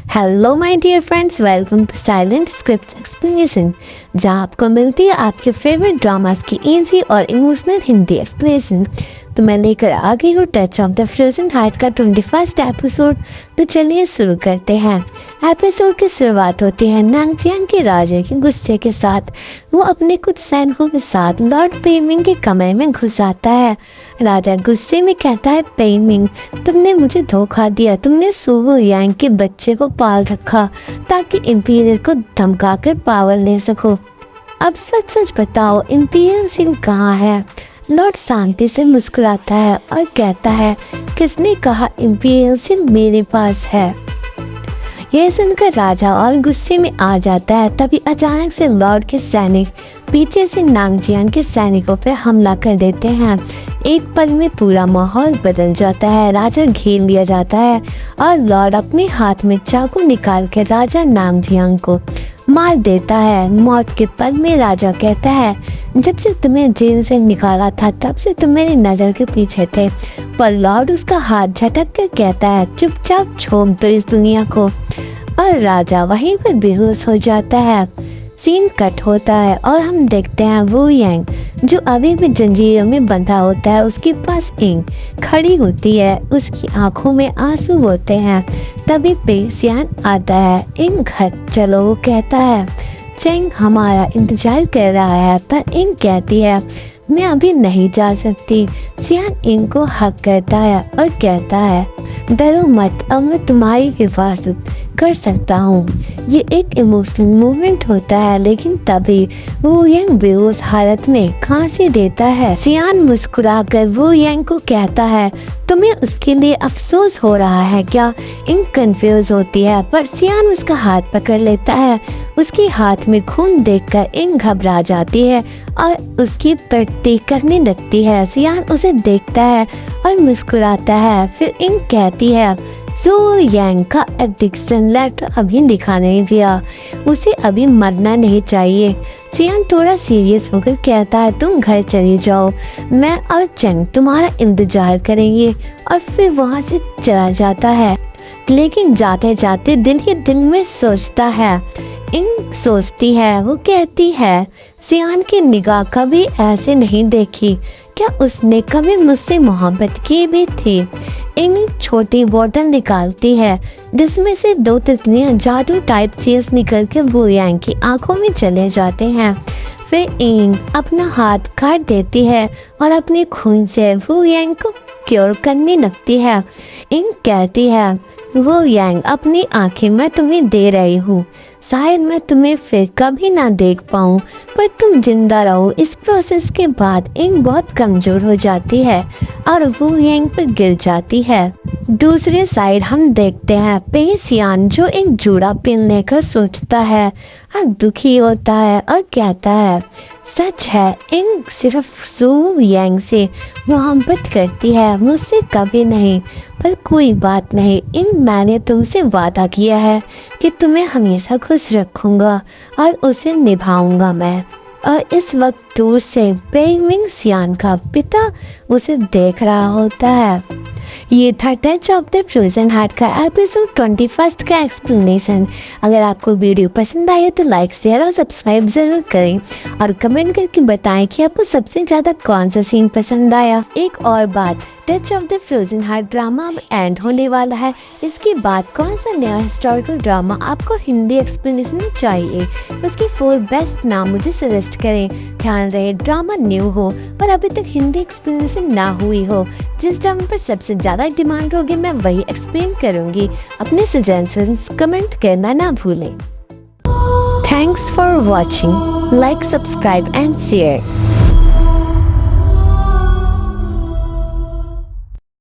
Hello my dear friends, welcome to silent script explanation, जहाँ आपको मिलती है आपके फेवरेट ड्रामास की इजी और इमोशनल हिंदी एक्सप्लेनेशन। तो मैं लेकर आ गई हूँ touch of the frozen heart का 21st एपिसोड। तो चलिए शुरू करते हैं। एपिसोड की शुरुआत होती है नांगजियांग के राजा के गुस्से के साथ। वो अपने कुछ सैनिकों के साथ लॉर्ड पेइमिंग के कमरे में घुस आता है। राजा गुस्से में कहता है, पेइमिंग, तुमने मुझे धोखा दिया। तुमने सू वुयांग के बच्चे को पाल रखा ताकि इंपीरियर को धमकाकर पावर ले सको। अब सच सच बताओ, इंपीरियर सिंह कहाँ है? लॉर्ड शांति से मुस्कुराता है और कहता है, किसने कहा इंपीरियल सिंह मेरे पास है? यह सुनकर राजा और गुस्से में आ जाता है। तभी अचानक से लॉर्ड के सैनिक पीछे से नांगजियांग के सैनिकों पर हमला कर देते हैं। एक पल में पूरा माहौल बदल जाता है। राजा घेर लिया जाता है और लॉर्ड अपने हाथ में चाकू निकाल कर राजा नांगजियांग को मार देता है। मौत के पल में राजा कहता है, जब से तुम्हें जेल से निकाला था तब से तुम मेरी नज़र के पीछे थे। पर लॉर्ड उसका हाथ झटक कर कहता है, चुपचाप छोड़ दो इस दुनिया को। और राजा वहीं पर बेहोश हो जाता है। सीन कट होता है और हम देखते हैं वू यांग, जो अभी भी जंजीरों में बंधा होता है। उसके पास इंग खड़ी होती है, उसकी आंखों में आंसू होते हैं। तभी पे सियान आता है। इंग घर चलो, वो कहता है। चेंग हमारा इंतजार कर रहा है, पर इंग कहती है, मैं अभी नहीं जा सकती। सियान इंग को हक करता है और कहता है, डरो मत, अब मैं तुम्हारी हिफाजत कर सकता हूँ। ये एक इमोशनल मूवमेंट होता है, लेकिन तभी वू यांग बेहोश हालत में खांसी देता है। सियान मुस्कुराकर वू यांग को कहता है, तुम्हें उसके लिए अफसोस हो रहा है क्या? इंग कंफ्यूज होती है, पर सियान उसका हाथ पकड़ लेता है। उसके हाथ में खून देखकर इंग घबरा जाती है और उसकी पट्टी करने लगती है। सियान उसे देखता है और मुस्कुराता है। फिर इंग कहती है, सू यांग का एडिक्शन लेटर अभी दिखा नहीं दिया, उसे अभी मरना नहीं चाहिए। सियान थोड़ा सीरियस होकर कहता है, तुम घर चले जाओ, मैं और चेंग तुम्हारा इंतजार करेंगे। और फिर वहाँ से चला जाता है। लेकिन जाते जाते दिल ही दिल में सोचता है। इंग सोचती है, वो कहती है, सियान की निगाह कभी ऐसे नहीं देखी। क्या उसने कभी मुझसे मोहब्बत की भी थी? इंग छोटी बोतल निकालती है, जिसमें से 2 तितलियां जादू टाइप चीज निकल के वू यांग की आंखों में चले जाते हैं। फिर इंग अपना हाथ काट देती है और अपने खून से वू यांग को क्योर करने लगती है। इंग कहती है, वू यांग, अपनी आंखें मैं तुम्हें दे रही हूँ। शायद मैं तुम्हें फिर कभी ना देख पाऊँ, पर तुम जिंदा रहो। इस प्रोसेस के बाद इंग बहुत कमज़ोर हो जाती है और वू यांग पर गिर जाती है। दूसरे साइड हम देखते हैं पे सियान, जो एक जूड़ा पहनने का सोचता है और दुखी होता है और कहता है, सच है, इंग सिर्फ सू यांग से मोहब्बत करती है, मुझसे कभी नहीं। पर कोई बात नहीं इंग, मैंने तुमसे वादा किया है कि तुम्हें हमेशा खुश रखूँगा और उसे निभाऊंगा मैं। और इस वक्त दूर से पेइमिंग, सियान का पिता, उसे देख रहा होता है। ये था touch of the frozen heart का एपिसोड 21 का एक्सप्लेनेशन। अगर आपको वीडियो पसंद आई तो लाइक, शेयर और सब्सक्राइब ज़रूर करें और कमेंट करके बताएं कि आपको सबसे ज़्यादा कौन सा सीन पसंद आया। एक और बात, touch of the frozen heart drama अब एंड होने वाला है। इसके बाद कौन सा नया हिस्टोरिकल ड्रामा आपको हिंदी एक्सप्लेनेशन में चाहिए, उसके 4 बेस्ट नाम मुझे सजेस्ट करें। ध्यान रहे, ड्रामा न्यू हो और अभी तक हिंदी एक्सप्लेनेशन ना हुई हो। जिस ड्रामा पर सबसे ज़्यादा डिमांड होगी मैं वही एक्सप्लेन करूँगी। अपने सजेशंस कमेंट करना ना भूलें। Thanks for watching. Like, subscribe and share.